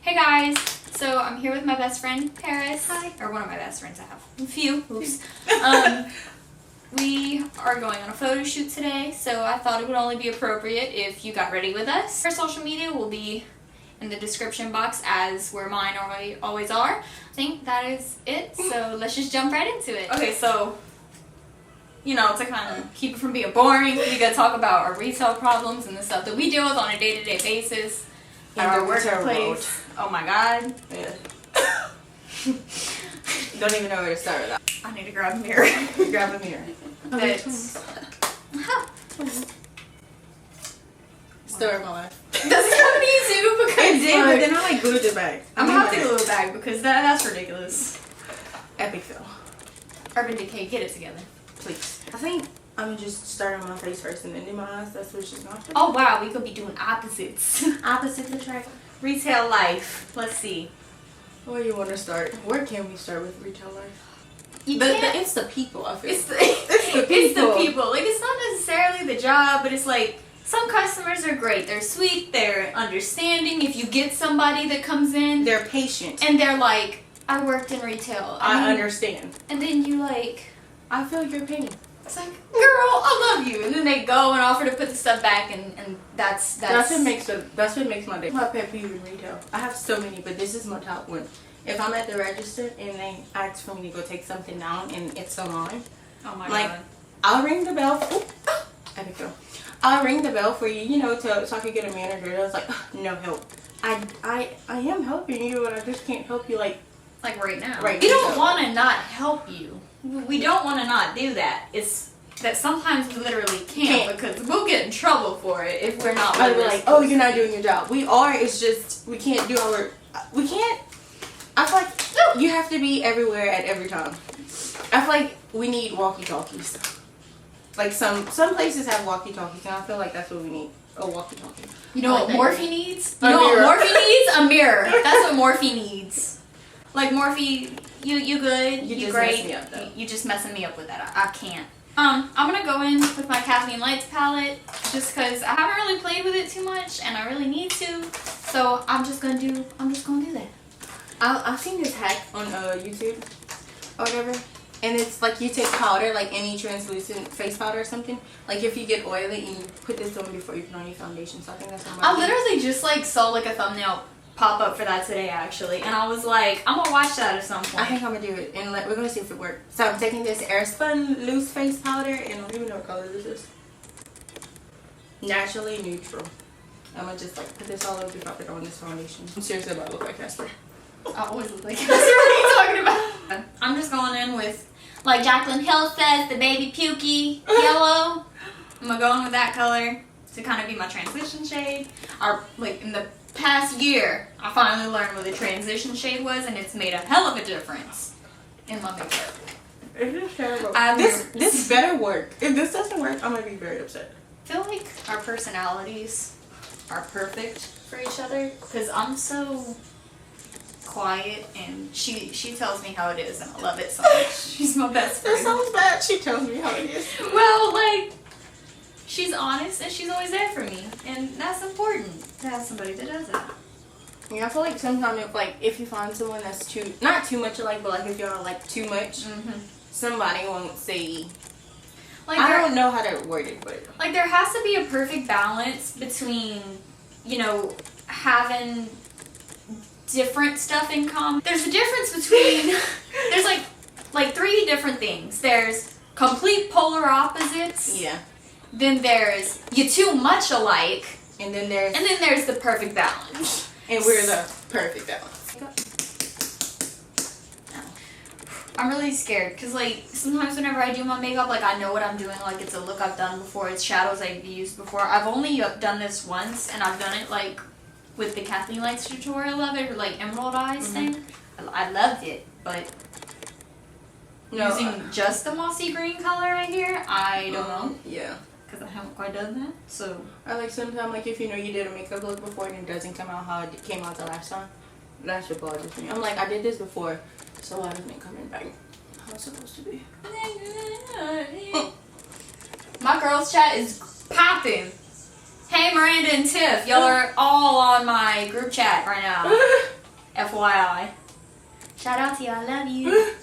Hey guys, so I'm here with my best friend Paris. Hi. Or one of my best friends. I have a few. Oops. We are going on a photo shoot today, so I thought it would only be appropriate if you got ready with us. Our social media will be in the description box, as where mine always are. I think that is it, so let's just jump right into it. Okay, so, you know, to kind of keep it from being boring, we gotta talk about our retail problems and the stuff that we deal with on a day-to-day basis at our workplace. Oh my god. Yeah. Don't even know where to start with that. I need to grab a mirror. Grab a mirror. Story of my life. Does it have me too? Because It did, but then I glued it back. I'm gonna have to glue it back because that's ridiculous. Epic fail. Urban Decay, get it together. Please. I think I'm gonna just start on my face first and then do my eyes. That's what she's gonna do. Oh wow, we could be doing opposites. Opposite attract. Retail life. Let's see. Where do you want to start? Where can we start with retail life? It's the people, I feel. it's the people. Like, it's not necessarily the job, but it's like some customers are great. They're sweet. They're understanding. If you get somebody that comes in, They're patient. and they're like, "I worked in retail." I understand. And then you like, I feel your pain. it's like, "Girl, I love you," and then they go and offer to put the stuff back, and that's what makes my day. My pet peeve in retail. I have so many, but this is my top one. If I'm at the register and they ask for me to go take something down and it's so long, Oh my like, god. I'll ring the bell. Epic fail. I'll ring the bell for you, you know, so I could get a manager. I was like, no help. I am helping you, but I just can't help you like right now. Right We don't now. want to not help you. We don't want to not do that. It's that sometimes we literally can't because we'll get in trouble for it if we're not. I'd be like, oh, you're not doing your job. We are. It's just we can't do our. We can't. I feel like you have to be everywhere at every time. I feel like we need walkie-talkies. Like some places have walkie-talkies, and I feel like that's what we need. A walkie-talkie. You know what Morphe needs? You A know what mirror. Morphe needs? A mirror. That's what Morphe needs. Like, Morphe, you good? You You just great? messed me up, though. You just messing me up with that. I can't. I'm gonna go in with my Kathleen Lights palette just because I haven't really played with it too much, and I really need to. So I'm just gonna do that. I've seen this hack on YouTube or whatever, and it's like you take powder, like any translucent face powder or something. Like if you get oily and you put this on before you put on your foundation. So I think that's what I literally just like saw like a thumbnail pop up for that today actually, and I was like, I'm gonna watch that at some point. I think I'm gonna do it, and we're gonna see if it works. So I'm taking this Airspun loose face powder, and I don't even know what color this is. Naturally neutral. I'm gonna just like put this all over before I put on this foundation. I'm serious about look like Casper. I always look like. What are you talking about? I'm just going in with, like Jaclyn Hill says, the baby pukey yellow. I'm gonna go in with that color to kind of be my transition shade. Like in the past year, I finally learned what the transition shade was, and it's made a hell of a difference in my makeup. It's just terrible. This This better work. If this doesn't work, I'm gonna be very upset. I feel like our personalities are perfect for each other because I'm so quiet, and she tells me how it is, and I love it so much. She's my best That friend. sounds bad. She tells me how it is. Well, like, she's honest and she's always there for me, and that's important to have somebody that does that. Yeah, I feel like sometimes if you find someone that's not too much alike, but like if y'all like too much, somebody won't say. Like, I don't know how to word it, but like there has to be a perfect balance between, you know, having different stuff in common. There's a difference between there's like three different things. There's complete polar opposites. yeah. Then there's you too much alike. And then there's the perfect balance. and we're the perfect balance. I'm really scared because like sometimes whenever I do my makeup, like I know what I'm doing. Like it's a look I've done before. It's shadows I've used before. I've only done this once, and I've done it like with the Kathleen Lights tutorial of it, or like Emerald Eyes thing. I loved it, but using just the mossy green color right here, I don't know. Yeah. Because I haven't quite done that, so. I like sometimes like if you know you did a makeup look before and it doesn't come out how it came out the last time. That's what bothers me. I'm like, I did this before, so why isn't it coming back how it's supposed to be? My girls chat is popping. Hey Miranda and Tiff, y'all are all on my group chat right now. FYI. Shout out to you. I love you.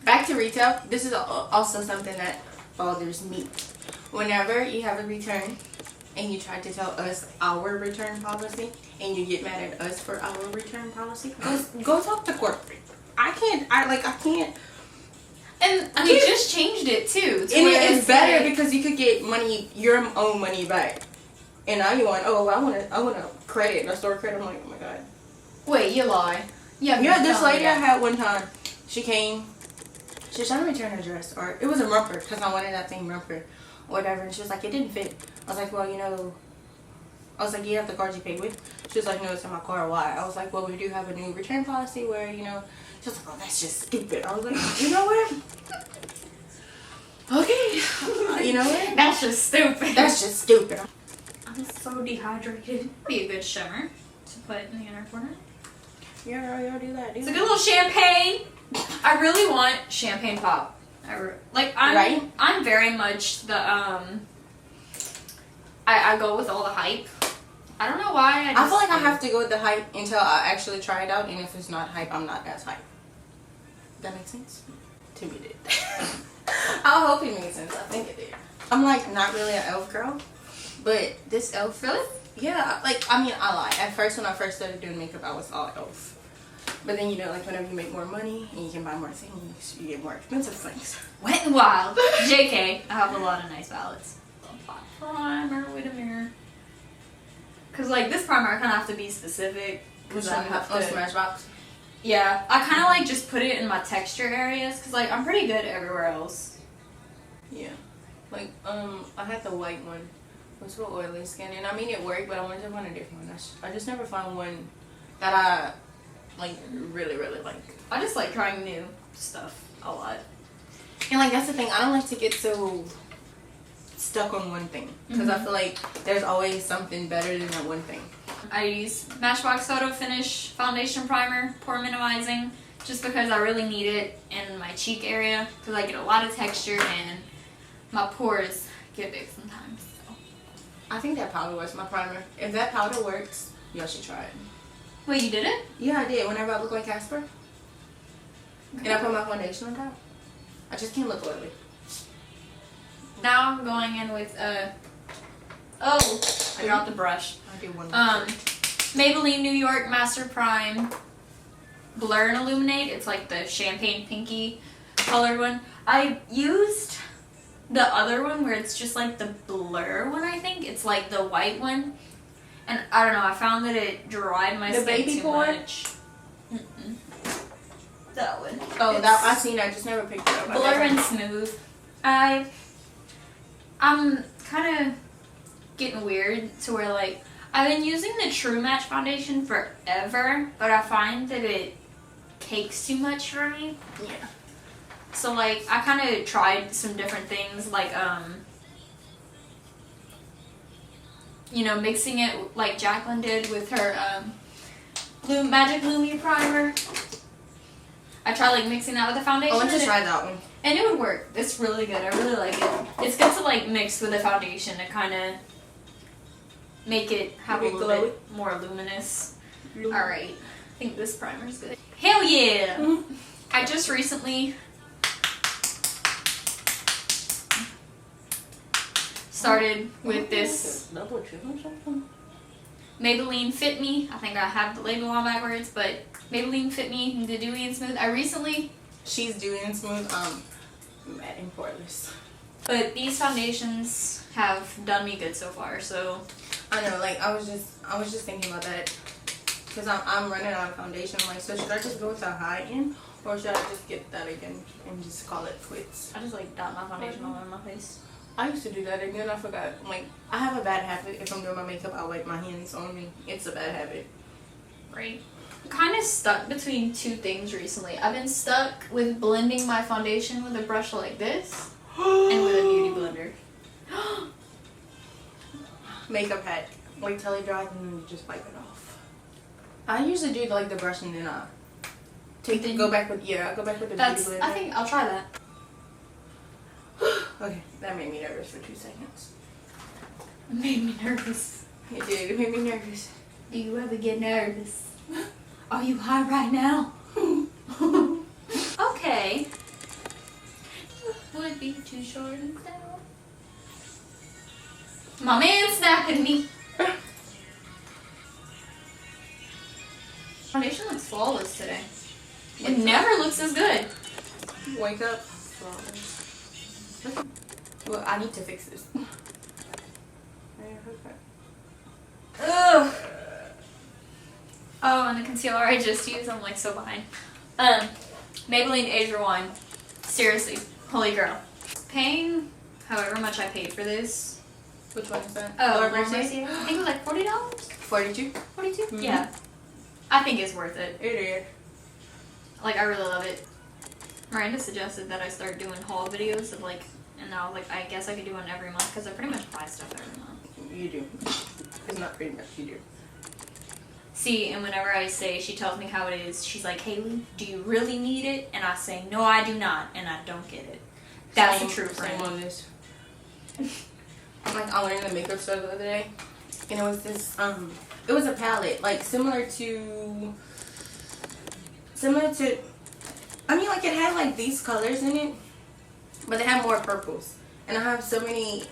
Back to retail. This is also something that bothers me. Whenever you have a return and you try to tell us our return policy and you get mad at us for our return policy, go talk to corporate. I can't. And they just changed it too. And it's better because you could get money, your own money back. And now you want, I want to credit, a store credit. I'm like, oh my god. Wait, you lie. Yeah, this lady I had one time, she came, she was trying to return her dress, or it was a romper, because I wanted that thing romper, or whatever, and she was like, it didn't fit. I was like, well, you you have the card you paid with? She was like, no, it's in my car, why? I was like, well, we do have a new return policy where, she was like, oh, that's just stupid. I was like, you know what? Okay. You know what? That's just stupid. That's just stupid. I'm so dehydrated. Be a good shimmer to put in the inner corner. Yeah, y'all do that. It's a good little champagne. I really want champagne pop. I'm very much the I go with all the hype. I don't know why. I feel like I have to go with the hype until I actually try it out, and if it's not hype, I'm not as hype. That makes sense? To me, it did. I hope it made sense. I think it did. I'm like not really an elf girl, but this elf, really? Yeah. I lie. At first, when I first started doing makeup, I was all elf. But then whenever you make more money and you can buy more things, you get more expensive things. Wet and Wild. JK. I have a lot of nice palettes. Primer with a mirror. Cause this primer, I kind of have to be specific. Cause I have to. Smashbox. Yeah, I kind of just put it in my texture areas. Cause I'm pretty good everywhere else. Yeah. I had the white one. It was for oily skin, and it worked, but I wanted to find a different one. I just never found one that I really, really like. I just like trying new stuff a lot. And that's the thing, I don't like to get so stuck on one thing, because I feel like there's always something better than that one thing. I use Smashbox Photo Finish Foundation Primer, pore minimizing, just because I really need it in my cheek area, because I get a lot of texture and my pores get big sometimes. So. I think that powder was my primer. If that powder works, y'all should try it. Wait, you did it? Yeah, I did. Whenever I look like Casper. Okay. And I put my foundation on top. I just can't look oily. Now I'm going in with I dropped the brush. I do one. Maybelline New York Master Prime Blur and Illuminate. It's the champagne pinky colored one. I used the other one where it's just the blur one, I think. It's the white one. And I don't know, I found that it dried my skin too much. That one. Oh, I seen it. I just never picked it up. Blur and Smooth. I'm kind of getting weird to where I've been using the True Match foundation forever, but I find that it cakes too much for me. Yeah. So I kind of tried some different things mixing it like Jacqueline did with her Magic Lumi primer. I tried mixing that with the foundation. I want to try that one. And it would work. It's really good. I really like it. It's good to mix with the foundation to kind of make it have a little bit more luminous. Alright. I think this primer is good. Hell yeah! Mm-hmm. I just recently started with this Maybelline Fit Me. I think I have the label on backwards, but Maybelline Fit Me, the Dewy and Smooth. She's Dewy and Smooth. Matte and poreless. But these foundations have done me good so far. So I know. I was just thinking about that because I'm running out of foundation. So should I just go with the high end, or should I just get that again and just call it quits? I just dot my foundation all over my face. I used to do that, and then I forgot. I have a bad habit. If I'm doing my makeup, I wipe my hands on me. It's a bad habit. Right. I'm kind of stuck between two things recently. I've been stuck with blending my foundation with a brush like this and with a beauty blender. Makeup hack. Wait till it dries and then you just wipe it off. I usually do the brush and then I go back with the beauty blender. I think I'll try that. Okay, that made me nervous for 2 seconds. It made me nervous. It did. It made me nervous. Do you ever get nervous? Are you high right now? Okay. Would be too short and stout. My man's snapping me. Foundation looks flawless today. It never looks as good. Wake up. Well, I need to fix this. Ugh. Oh, and the concealer I just used, I'm like so behind. Maybelline Asia One. Seriously, holy girl. Paying however much I paid for this. Which one is that? Oh, Laura Mercier. Mercier? I think it was like $40. 42? 42? Mhm. Yeah. I think it's worth it. It is. Like, I really love it. Miranda suggested that I start doing haul videos of like, and I was like, I guess I could do one every month because I pretty much buy stuff every month. You do. It's not pretty much, you do. See, and whenever I say, she tells me how it is, she's like, Hailey, do you really need it? And I say, no, I do not, and I don't get it. That's the true friend. Same on this. Like, I learned the makeup stuff the other day, and it was this, it was a palette, like, similar to, I mean, like, it had, like, these colors in it, but they had more purples. And I have so many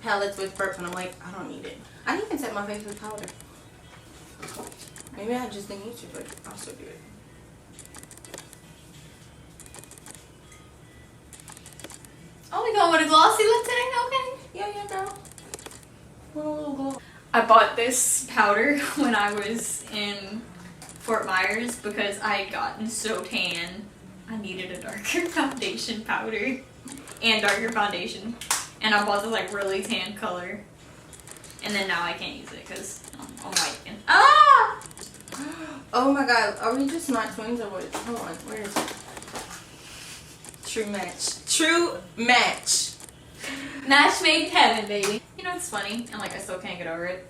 palettes with purple, and I'm like, I don't need it. I didn't even set my face with powder. Maybe I just didn't need to, but I'll still do it. Oh, we going with a glossy look today? Okay. Yeah, girl. What a little glow. I bought this powder when I was in Fort Myers because I had gotten so tan. I needed a darker foundation powder and darker foundation. And I bought this like really tan color. And then now I can't use it because I'm white. And ah! Oh my god, are we just not twins or what? Hold on, where is it? True match. True match. Match made in heaven, baby. You know, it's funny, and like I still can't get over it.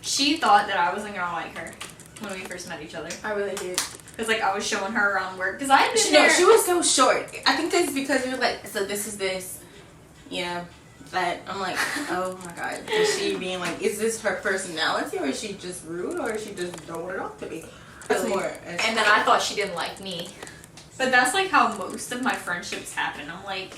She thought that I wasn't gonna like her when we first met each other. I really did. Cause like I was showing her around work. Cause I had been No, there. she was so short. I think that's because you're like, so this is this. Yeah. That I'm like, oh my god. Is she being like, is this her personality or is she just rude or is she just don't want it off to be? That's more. And then I thought she didn't like me. But that's like how most of my friendships happen. I'm like,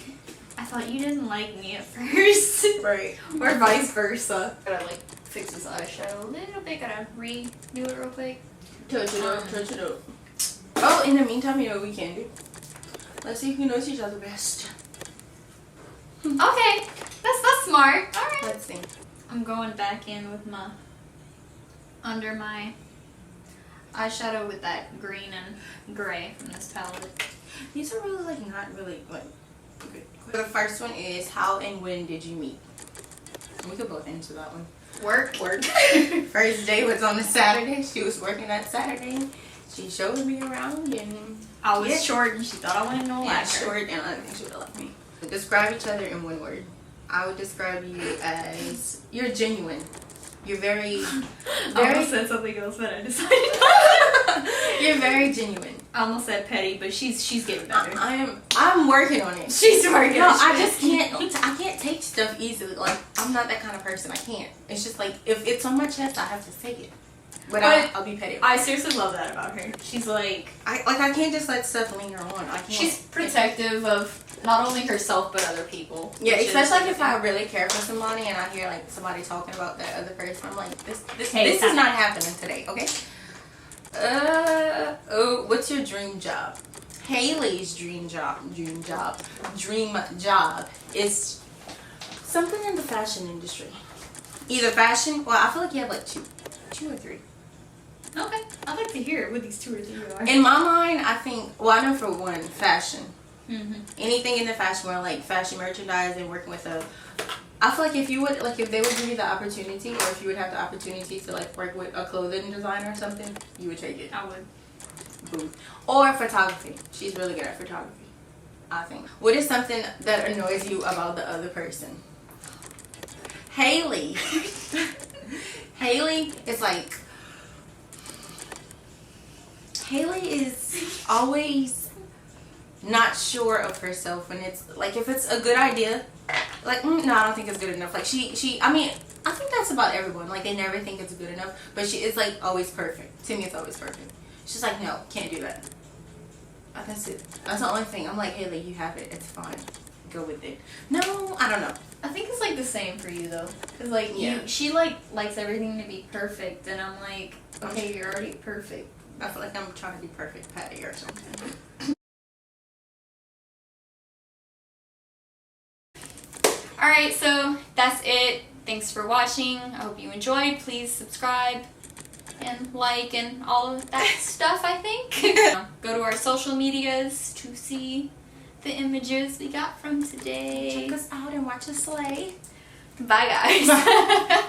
I thought you didn't like me at first. Right. Or vice versa. Gotta like fix this eyeshadow a little bit. Gotta redo it real quick. Touch it up. Oh, in the meantime, you know what we can do? Let's see who knows each other best. Okay. That's smart. Alright. Let's see. I'm going back in with under my eyeshadow with that green and gray from this palette. These are really like not really like good. The first one is how and when did you meet? We could both answer that one. Work. First day was on a Saturday. She was working that Saturday. She showed me around and I was short and she thought I wouldn't know like her. short and I think she would have liked me. Describe each other in one word. I would describe you as you're genuine. You're very I almost said something else, but I decided you're very genuine. I almost said petty, but she's getting better. I'm working on it. She's working. No, I just can't. I can't take stuff easily. Like I'm not that kind of person. I can't. It's just like if it's on my chest, I have to take it. But I'll be petty. I seriously love that about her. She's like I can't just let stuff linger on. I can't. She's protective of not only herself but other people. Yeah, especially like if I really care for somebody and I hear like somebody talking about that other person, I'm like, this is not happening today, okay? What's your dream job? Hailey's dream job is something in the fashion industry. Either fashion, well, I feel like you have like two or three. Okay, I'd like to hear what these 2 or 3 are. In my mind, I think, well, I know for one, fashion. Mm-hmm. Anything in the fashion world, like fashion merchandise and working with I feel like if you would, like if they would give you the opportunity or if you would have the opportunity to like work with a clothing designer or something, you would take it. I would. Boom. Or photography. She's really good at photography, I think. What is something that annoys you about the other person? Hailey. Hailey is like, Hailey is always not sure of herself when it's like if it's a good idea, like no, I don't think it's good enough. Like I mean I think that that's about everyone. Like, they never think it's good enough. But she is, like, always perfect. To me, it's always perfect. She's like, no, can't do that. That's it. That's the only thing. I'm like, Hailey, you have it. It's fine. Go with it. No, I don't know. I think it's like the same for you though, cause like she like likes everything to be perfect, and I'm like, okay, you're already perfect. I feel like I'm trying to be perfect Patty or something. All right, so that's it. Thanks for watching. I hope you enjoyed. Please subscribe and like and all of that stuff. I think. Go to our social medias to see the images we got from today. Check us out and watch us slay. Bye, guys.